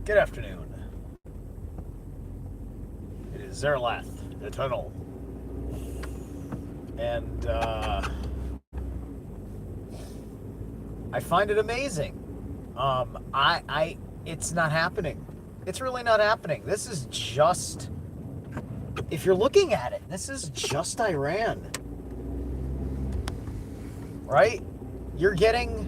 Good afternoon. It is Zerlath, Eternal. And, I find it amazing. It's not happening. It's really not happening. This is just, if you're looking at it, this is just Iran. Right? You're getting,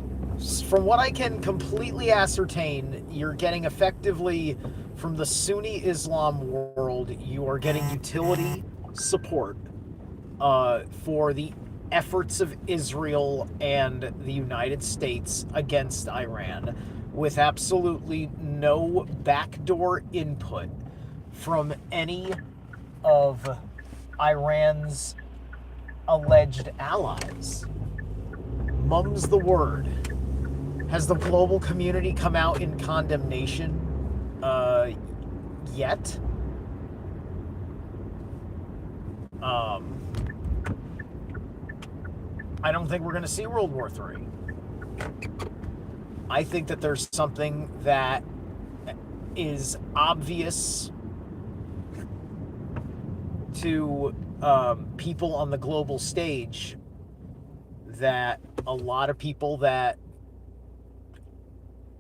from what I can completely ascertain, you're getting effectively from the Sunni Islam world, you are getting utility support for the efforts of Israel and the United States against Iran, with absolutely no backdoor input from any of Iran's alleged allies. Mum's the word. Has the global community come out in condemnation yet? I don't think we're going to see World War III. I think that there's something that is obvious to people on the global stage, that a lot of people that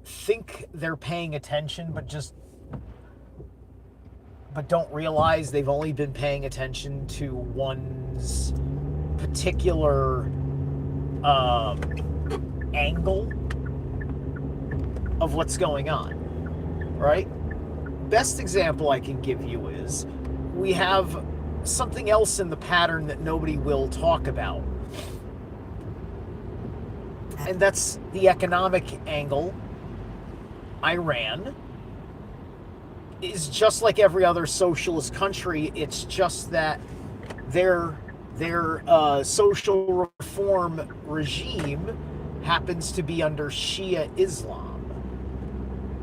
think they're paying attention but don't realize they've only been paying attention to one's particular angle of what's going on, right? Best example I can give you is we have something else in the pattern that nobody will talk about, and that's the economic angle. Iran is just like every other socialist country. It's just that their social reform regime happens to be under Shia Islam.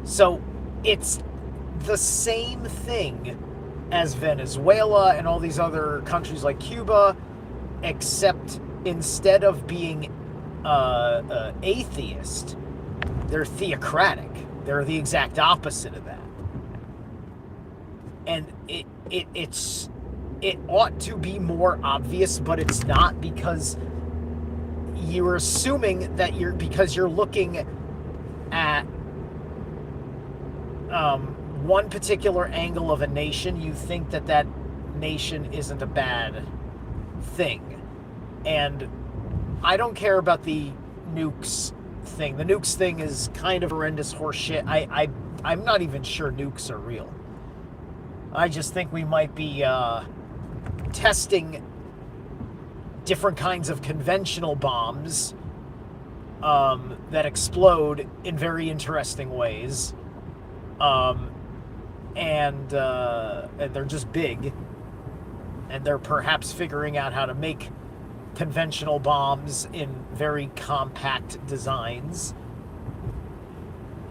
So it's the same thing as Venezuela and all these other countries like Cuba, except instead of being atheist, they're theocratic. They're the exact opposite of that. And it ought to be more obvious, but it's not, because you're assuming that because you're looking at one particular angle of a nation, you think that that nation isn't a bad thing. And I don't care about the nukes thing. The nukes thing is kind of horrendous horseshit. I'm not even sure nukes are real. I just think we might be testing different kinds of conventional bombs that explode in very interesting ways. And they're just big. And they're perhaps figuring out how to make conventional bombs in very compact designs.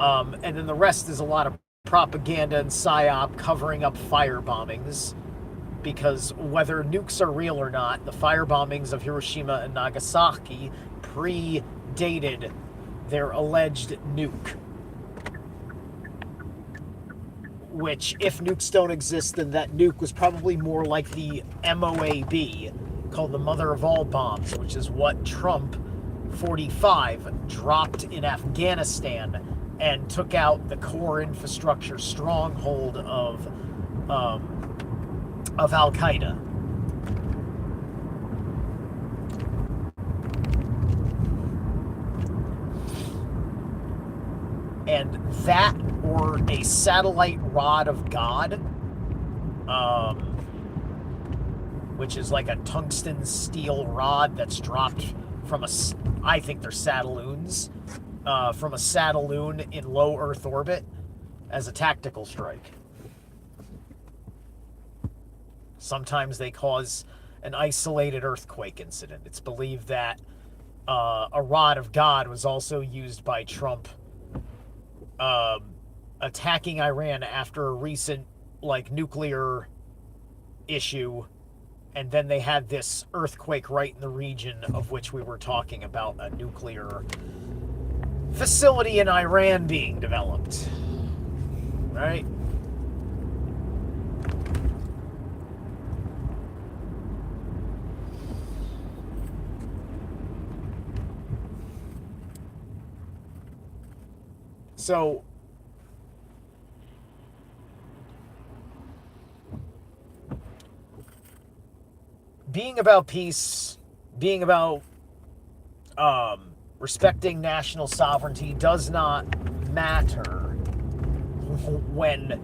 And then the rest is a lot of propaganda and psyop covering up fire bombings, because whether nukes are real or not, the fire bombings of Hiroshima and Nagasaki predated their alleged nuke. Which, if nukes don't exist, then that nuke was probably more like the MOAB, called the Mother of All Bombs, which is what Trump 45 dropped in Afghanistan and took out the core infrastructure stronghold of Al-Qaeda. And that, or a satellite rod of God, which is like a tungsten steel rod that's dropped from I think they're satelloons, from a satelloon in low Earth orbit as a tactical strike. Sometimes they cause an isolated earthquake incident. It's believed that a rod of God was also used by Trump attacking Iran after a recent nuclear issue, and then they had this earthquake right in the region of which we were talking about, a nuclear facility in Iran being developed. right? So, being about peace, being about respecting national sovereignty does not matter when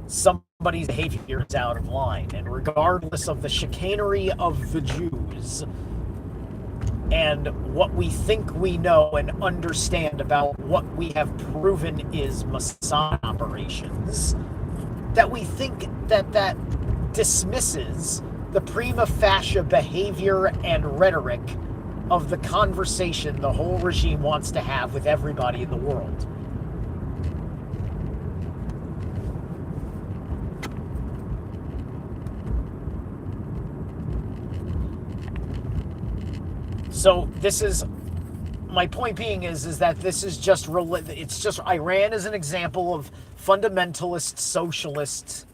somebody's behavior is out of line. And regardless of the chicanery of the Jews and what we think we know and understand about what we have proven is Mossad operations, that we think that dismisses the prima facie behavior and rhetoric of the conversation the whole regime wants to have with everybody in the world. So this is, my point being is that this is just, it's just, Iran is an example of fundamentalist socialists.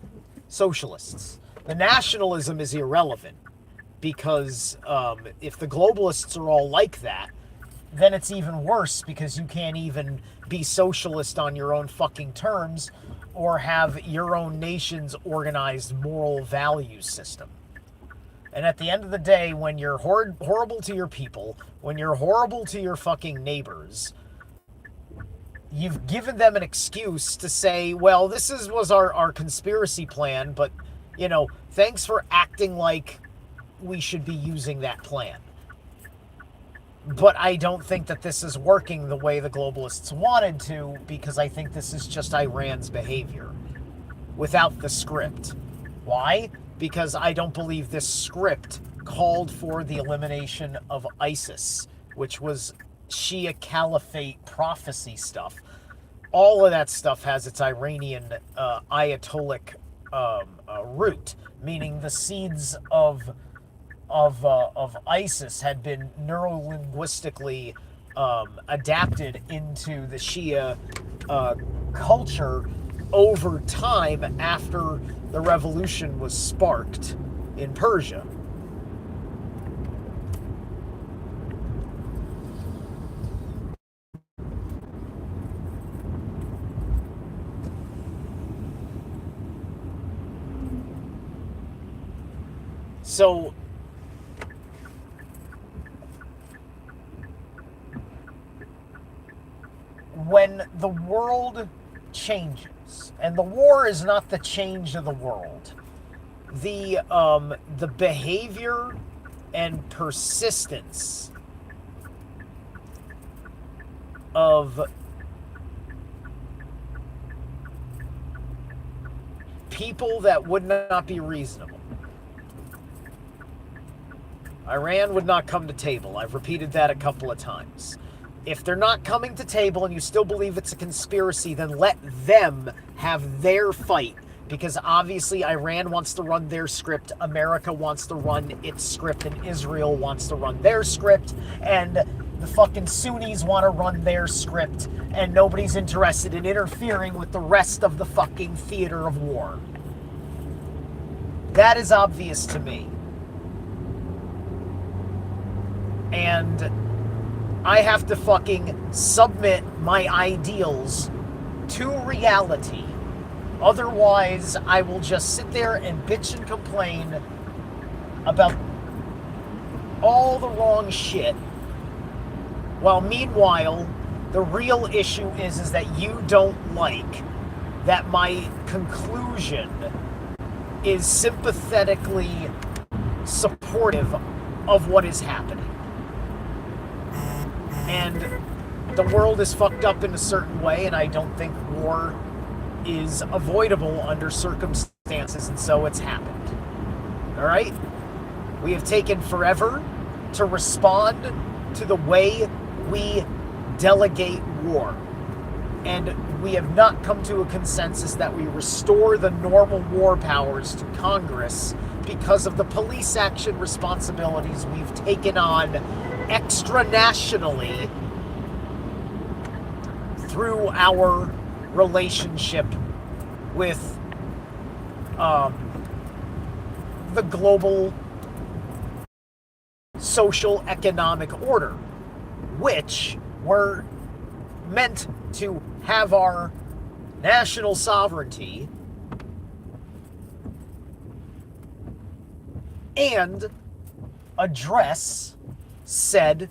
The nationalism is irrelevant, because if the globalists are all like that, then it's even worse, because you can't even be socialist on your own fucking terms or have your own nation's organized moral value system. And at the end of the day, when you're horrible to your people, when you're horrible to your fucking neighbors, you've given them an excuse to say, well, this was our conspiracy plan, but, you know, thanks for acting like we should be using that plan. But I don't think that this is working the way the globalists wanted to, because I think this is just Iran's behavior without the script. Why? Because I don't believe this script called for the elimination of ISIS, which was Shia Caliphate prophecy stuff. All of that stuff has its Iranian Ayatollah root, meaning the seeds of ISIS had been neurolinguistically adapted into the Shia culture over time after the revolution was sparked in Persia. So when the world changes, and the war is not the change of the world, the behavior and persistence of people that would not be reasonable. Iran would not come to table. I've repeated that a couple of times. If they're not coming to table and you still believe it's a conspiracy, then let them have their fight. Because obviously Iran wants to run their script, America wants to run its script, and Israel wants to run their script, and the fucking Sunnis want to run their script, and nobody's interested in interfering with the rest of the fucking theater of war. That is obvious to me. And I have to fucking submit my ideals to reality. Otherwise, I will just sit there and bitch and complain about all the wrong shit. While meanwhile, the real issue is that you don't like that my conclusion is sympathetically supportive of what is happening. And the world is fucked up in a certain way, and I don't think war is avoidable under circumstances, and so it's happened. All right? We have taken forever to respond to the way we delegate war. And we have not come to a consensus that we restore the normal war powers to Congress because of the police action responsibilities we've taken on extra-nationally through our relationship with the global social economic order, which were meant to have our national sovereignty and address said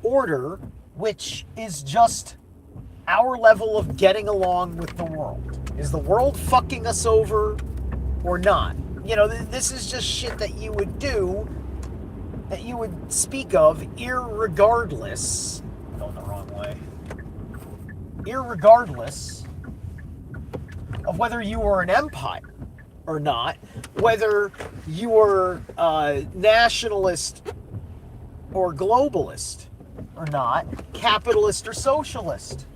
order, which is just our level of getting along with the world. Is the world fucking us over or not? You know, this is just shit that you would do, that you would speak of irregardless. I'm going the wrong way. Irregardless of whether you were an empire or not, whether you were nationalist or globalist or not, capitalist or socialist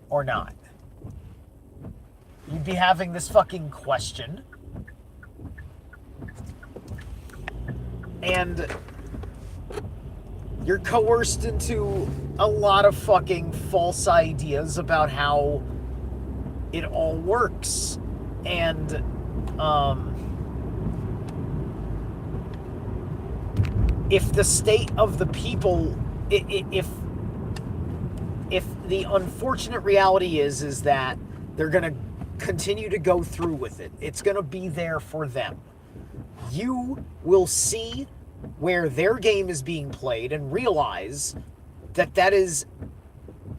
or not. You'd be having this fucking question. And you're coerced into a lot of fucking false ideas about how it all works. And if the state of the people, if the unfortunate reality is that they're going to continue to go through with it, it's going to be there for them. You will see where their game is being played and realize that that is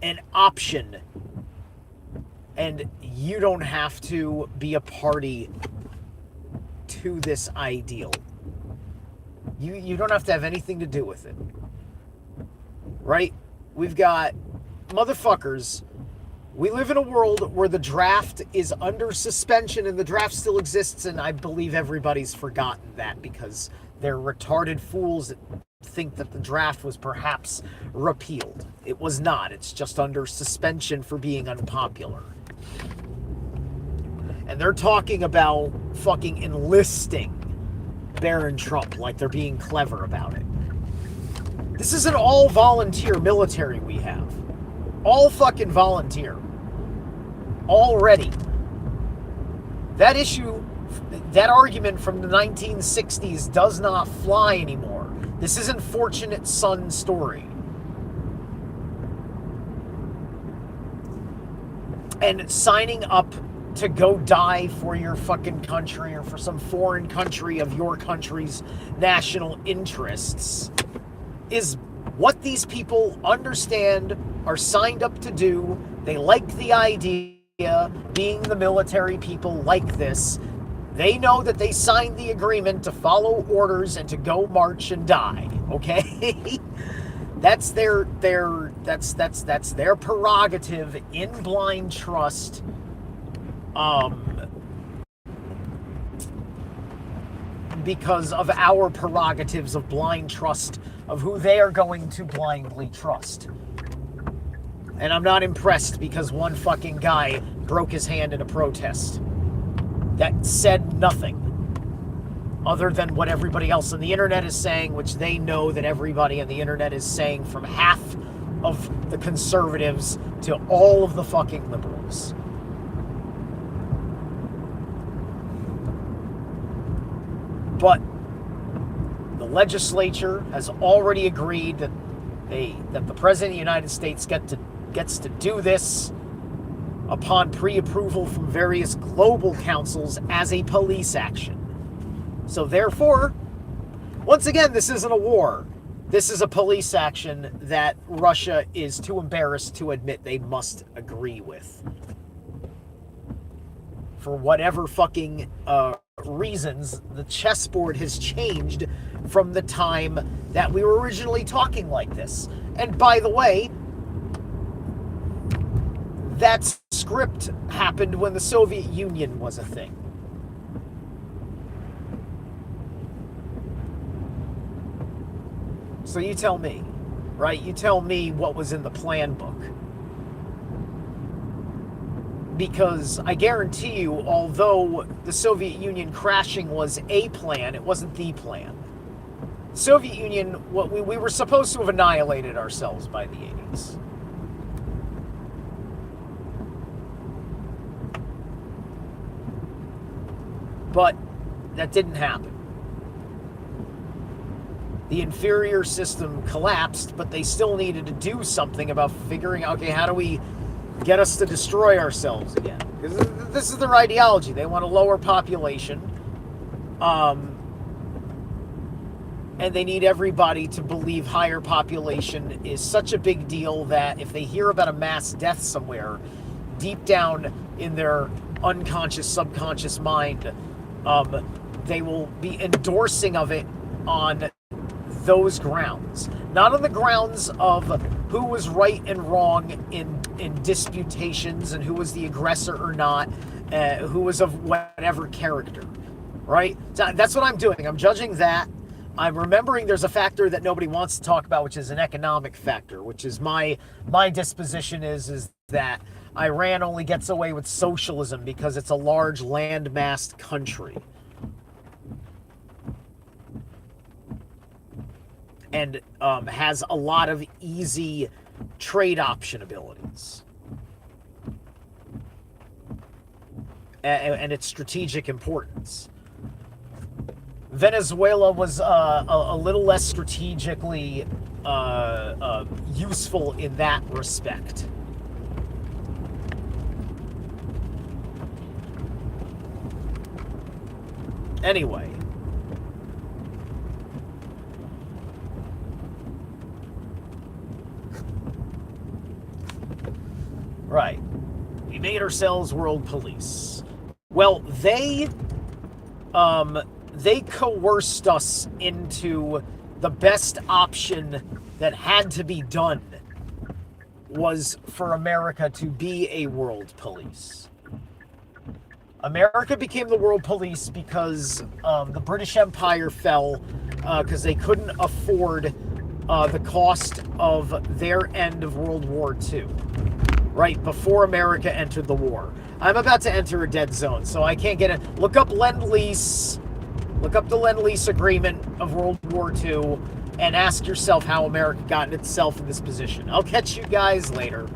an option, and you don't have to be a party to this ideal. You don't have to have anything to do with it. Right? We've got motherfuckers. We live in a world where the draft is under suspension, and the draft still exists, and I believe everybody's forgotten that because they're retarded fools that think that the draft was perhaps repealed. It was not. It's just under suspension for being unpopular. And they're talking about fucking enlisting Barron Trump like they're being clever about it. This is an all-volunteer military we have. All fucking volunteer. Already. That issue, that argument from the 1960s does not fly anymore. This isn't Fortunate Son story. And signing up to go die for your fucking country or for some foreign country of your country's national interests is what these people understand, are signed up to do. They like the idea, being the military people like this. They know that they signed the agreement to follow orders and to go march and die, okay? That's their prerogative in blind trust. Because of our prerogatives of blind trust of who they are going to blindly trust. And I'm not impressed because one fucking guy broke his hand in a protest that said nothing other than what everybody else on the internet is saying, which they know that everybody on the internet is saying, from half of the conservatives to all of the fucking liberals. But the legislature has already agreed that the President of the United States gets to do this upon pre-approval from various global councils as a police action. So therefore, once again, this isn't a war. This is a police action that Russia is too embarrassed to admit they must agree with. For whatever fucking reasons, the chessboard has changed from the time that we were originally talking like this. And by the way, that script happened when the Soviet Union was a thing. So you tell me, right? You tell me what was in the plan book. Because I guarantee you, although the Soviet Union crashing was a plan, it wasn't the plan. The Soviet Union, we were supposed to have annihilated ourselves by the 80s. But that didn't happen. The inferior system collapsed, but they still needed to do something about figuring out, okay, how do we get us to destroy ourselves again? Because this is their ideology. They want a lower population. And they need everybody to believe higher population is such a big deal that if they hear about a mass death somewhere, deep down in their unconscious, subconscious mind, they will be endorsing of it on those grounds. Not on the grounds of who was right and wrong in disputations and who was the aggressor or not, who was of whatever character, right? So that's what I'm doing. I'm judging that. I'm remembering there's a factor that nobody wants to talk about, which is an economic factor, which is my disposition is that Iran only gets away with socialism because it's a large landmassed country. And has a lot of easy trade option abilities. And its strategic importance. Venezuela was a little less strategically useful in that respect. Anyway. Right. We made ourselves world police. Well, they coerced us into the best option that had to be done was for America to be a world police. America became the world police because the British Empire fell because they couldn't afford the cost of their end of World War II. Right before America entered the war. I'm about to enter a dead zone, so I can't get it. Look up Lend-Lease. Look up the Lend-Lease agreement of World War II and ask yourself how America got itself in this position. I'll catch you guys later.